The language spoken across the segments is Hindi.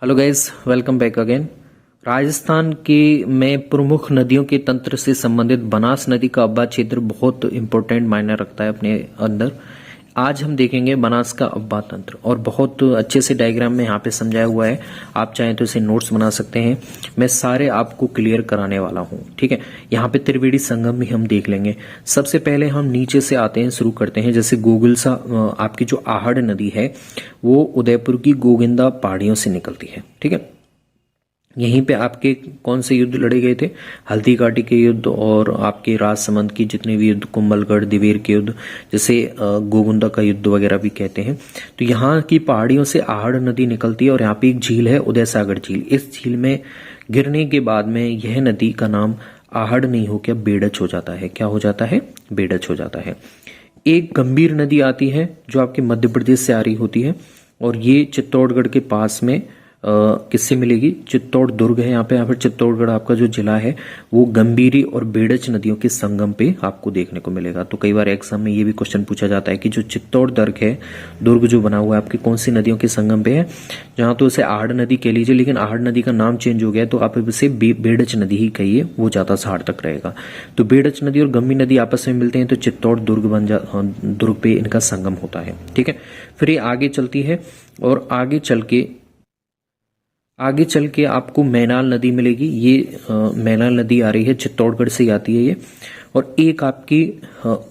Hello guys, welcome back again. Rajasthan के में प्रमुख नदियों के तंत्र से संबंधित बनास नदी का अब्बा क्षेत्र बहुत इंपॉर्टेंट मायने रखता है अपने अंदर। आज हम देखेंगे बनास का अब्बा तंत्र और बहुत अच्छे से डायग्राम में यहाँ पे समझाया हुआ है। आप चाहें तो इसे नोट्स बना सकते हैं। मैं सारे आपको क्लियर कराने वाला हूँ, ठीक है। यहाँ पे त्रिवेणी संगम भी हम देख लेंगे। सबसे पहले हम नीचे से आते हैं, शुरू करते हैं। जैसे गोगुलसा आपकी जो आहड़ नदी है वो उदयपुर की गोविंदा पहाड़ियों से निकलती है, ठीक है। यहीं पे आपके कौन से युद्ध लड़े गए थे? हल्दी घाटी के युद्ध और आपके राजसमंद की जितने भी युद्ध, कुंभलगढ़, दिवेर के युद्ध, जैसे गोगुंदा का युद्ध वगैरह भी कहते हैं। तो यहाँ की पहाड़ियों से आहड़ नदी निकलती है और यहाँ पे एक झील है, उदय सागर झील। इस झील में गिरने के बाद में यह नदी का नाम आहड़ नहीं हो, क्या बेड़च हो जाता है। क्या हो जाता है? बेड़च हो जाता है। एक गंभीर नदी आती है जो आपके मध्य प्रदेश से आ रही होती है और ये चित्तौड़गढ़ के पास में किससे मिलेगी? चित्तौड़ दुर्ग है यहाँ पे चित्तौड़गढ़ आपका जो जिला है वो गंभीरी और बेड़च नदियों के संगम पे आपको देखने को मिलेगा। तो कई बार एग्जाम में ये भी क्वेश्चन पूछा जाता है कि जो चित्तौड़ दुर्ग जो बना हुआ है आपकी कौन सी नदियों के संगम पे है? जहां तो उसे आहड़ नदी कह लीजिए, लेकिन आहड़ नदी का नाम चेंज हो गया तो आप इसे बेड़च नदी ही कहिए, वो ज्यादा सहार तक रहेगा। तो बेड़च नदी और गंभीर नदी आपस में मिलते हैं तो चित्तौड़ दुर्ग पे इनका संगम होता है, ठीक है। फिर ये आगे चलती है और आगे चल के आपको मैनाल नदी मिलेगी। ये मैनाल नदी आ रही है चित्तौड़गढ़ से आती है ये। और एक आपकी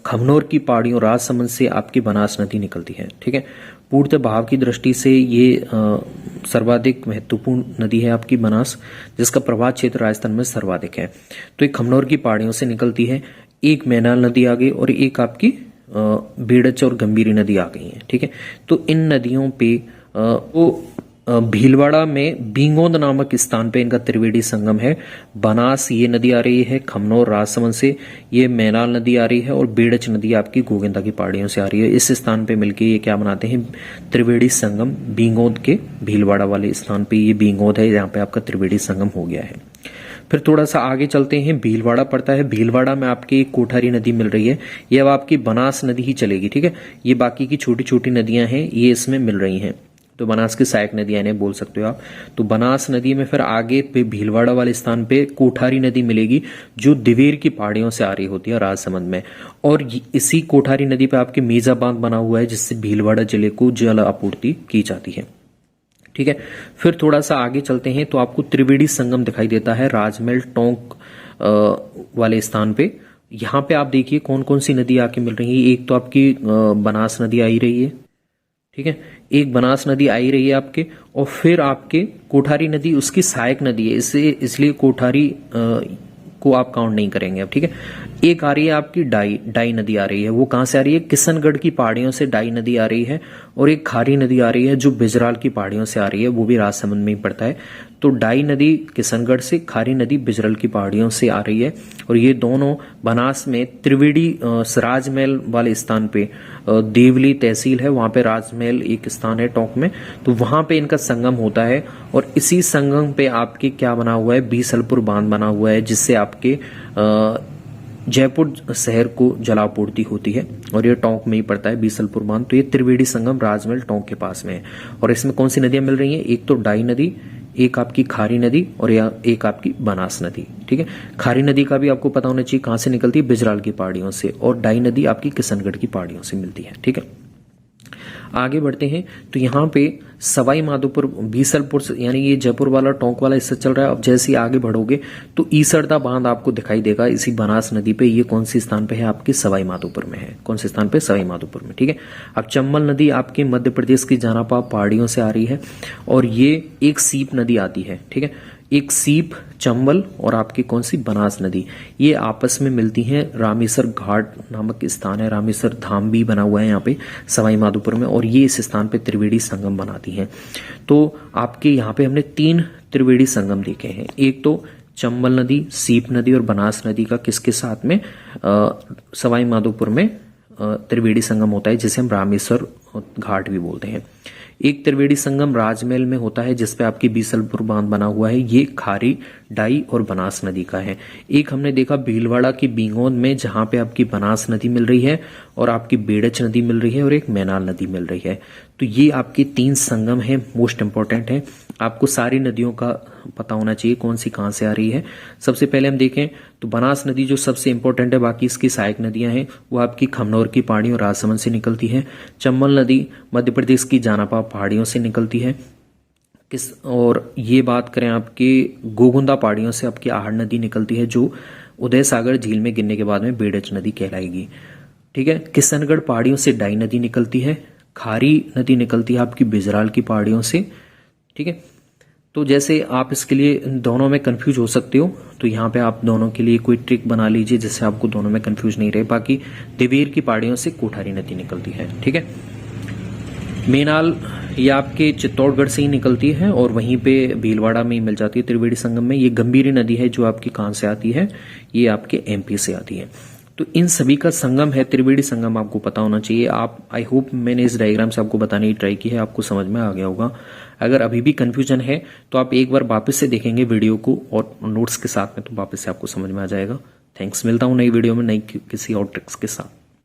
खमनोर की पहाड़ियों राजसमंद से आपकी बनास नदी निकलती है, ठीक है। पूर्णतः बहाव की दृष्टि से ये सर्वाधिक महत्वपूर्ण नदी है आपकी बनास, जिसका प्रवाह क्षेत्र राजस्थान में सर्वाधिक है। तो एक खमनौर की पहाड़ियों से निकलती है, एक मैनाल नदी आ गई और एक आपकी बेड़च और गंभीरी नदी आ गई है, ठीक है। तो इन नदियों पे भीलवाड़ा में बींगोंद नामक स्थान पे इनका त्रिवेणी संगम है। बनास ये नदी आ रही है खमनौर राजसमंद से, ये मैनाल नदी आ रही है और बेड़च नदी आपकी गोविंदा की पहाड़ियों से आ रही है। इस स्थान पे मिलके ये क्या बनाते हैं? त्रिवेणी संगम। बींगोंद के भीलवाड़ा वाले स्थान पे ये बींगोंद है, यहाँ पे आपका त्रिवेणी संगम हो गया है। फिर थोड़ा सा आगे चलते हैं, भीलवाड़ा पड़ता है। भीलवाड़ा में आपकी एक कोठारी नदी मिल रही है, ये अब आपकी बनास नदी ही चलेगी, ठीक है। ये बाकी की छोटी छोटी नदियां हैं ये इसमें मिल रही हैं, तो बनास की सहायक नदियां इन्हें बोल सकते हो आप। तो बनास नदी में फिर आगे पे भीलवाड़ा वाले स्थान पे कोठारी नदी मिलेगी जो दिवेर की पहाड़ियों से आ रही होती है राजसमंद में। और इसी कोठारी नदी पे आपके मेजा बांध बना हुआ है जिससे भीलवाड़ा जिले को जल आपूर्ति की जाती है, ठीक है। फिर थोड़ा सा आगे चलते हैं तो आपको त्रिवेणी संगम दिखाई देता है राजमहल टोंक वाले स्थान पे। यहाँ पे आप देखिए कौन कौन सी नदी आके मिल रही है। एक तो आपकी बनास नदी आई रही है, ठीक है। एक बनास नदी आई रही है आपके, और फिर आपके कोठारी नदी उसकी सहायक नदी है, इसलिए कोठारी को आप काउंट नहीं करेंगे अब, ठीक है। एक आ रही है आपकी डाई नदी आ रही है, वो कहां से आ रही है? किशनगढ़ की पहाड़ियों से डाई नदी आ रही है। और एक खारी नदी आ रही है जो बिजराल की पहाड़ियों से आ रही है, वो भी राजसमंद में ही पड़ता है। तो डाई नदी किशनगढ़ से, खारी नदी बिजरल की पहाड़ियों से आ रही है। और ये दोनों बनास में त्रिवेणी राजमहल वाले स्थान पे, देवली तहसील है वहां पे राजमहल एक स्थान है टोंक में, तो वहां पे इनका संगम होता है। और इसी संगम पे आपके क्या बना हुआ है? बीसलपुर बांध बना हुआ है जिससे आपके जयपुर शहर को जलापूर्ति होती है। और ये टोंक में ही पड़ता है बीसलपुर बांध। तो ये त्रिवेणी संगम राजमहल टोंक के पास में है। और इसमें कौन सी नदियां मिल रही हैं? एक तो डाई नदी, एक आपकी खारी नदी और एक आपकी बनास नदी, ठीक है। खारी नदी का भी आपको पता होना चाहिए कहां से निकलती है? बिजराल की पहाड़ियों से। और डाई नदी आपकी किशनगढ़ की पहाड़ियों से मिलती है, ठीक है। आगे बढ़ते हैं तो यहाँ पे सवाई माधोपुर बीसलपुर यानी ये जयपुर वाला टोंक वाला हिस्सा चल रहा है। अब जैसे ही आगे बढ़ोगे तो ईसरदा बांध आपको दिखाई देगा इसी बनास नदी पे। ये कौन सी स्थान पे है? आपकी सवाई माधोपुर में है। कौन से स्थान पे? सवाई माधोपुर में, ठीक है। अब चंबल नदी आपके मध्य प्रदेश की जानापा पहाड़ियों से आ रही है और ये एक सीप नदी आती है, ठीक है। एक सीप, चंबल और आपकी कौन सी? बनास नदी, ये आपस में मिलती हैं। रामेश्वर घाट नामक स्थान है, रामेश्वर धाम भी बना हुआ है यहाँ पे सवाई माधोपुर में, और ये इस स्थान पे त्रिवेणी संगम बनाती हैं। तो आपके यहाँ पे हमने 3 त्रिवेणी संगम देखे हैं। एक तो चंबल नदी, सीप नदी और बनास नदी का किसके साथ में? सवाई माधोपुर में त्रिवेणी संगम होता है जिसे हम रामेश्वर घाट भी बोलते हैं। एक त्रिवेणी संगम राजमहल में होता है जिसपे आपकी बीसलपुर बांध बना हुआ है, ये खारी, डाई और बनास नदी का है। एक हमने देखा भीलवाड़ा की बींगोंद में जहां पे आपकी बनास नदी मिल रही है और आपकी बेड़च नदी मिल रही है और एक मैनाल नदी मिल रही है। तो ये आपके 3 संगम है, मोस्ट इंपॉर्टेंट है। आपको सारी नदियों का पता होना चाहिए कौन सी कहाँ से आ रही है। सबसे पहले हम देखें तो बनास नदी जो सबसे इंपॉर्टेंट है, बाकी इसकी सहायक नदियां हैं वो आपकी खमनोर की पहाड़ियों और राजसमंद से निकलती है। चंबल नदी मध्य प्रदेश की जानापा पहाड़ियों से निकलती है। और ये बात करें आपके गोगुंदा पहाड़ियों से आपकी आहड़ नदी निकलती है जो उदय सागर झील में गिरने के बाद में बेड़च नदी कहलाएगी। ठीक है। किशनगढ़ पहाड़ियों से डाई नदी निकलती है। खारी नदी निकलती है आपकी बिजराल की पहाड़ियों से। ठीक है। तो जैसे आप इसके लिए दोनों में कंफ्यूज हो सकते हो, तो यहाँ पे आप दोनों के लिए कोई ट्रिक बना लीजिए जिससे आपको दोनों में कंफ्यूज नहीं रहे। बाकी देवेर की पहाड़ियों से कोठारी नदी निकलती है। ठीक है। मेनाल ये आपके चित्तौड़गढ़ से ही निकलती है और वहीं पे भीलवाड़ा में ही मिल जाती है त्रिवेणी संगम में। ये गंभीरी नदी है जो आपकी कहां से आती है, ये आपके एमपी से आती है। तो इन सभी का संगम है त्रिवेणी संगम, आपको पता होना चाहिए। आप आई होप मैंने इस डायग्राम से आपको बताने की ट्राई की है, आपको समझ में आ गया होगा। अगर अभी भी कंफ्यूजन है तो आप एक बार वापस से देखेंगे वीडियो को और नोट्स के साथ में, तो वापस से आपको समझ में आ जाएगा। थैंक्स, मिलता हूं नई वीडियो में नई किसी और ट्रिक्स के साथ।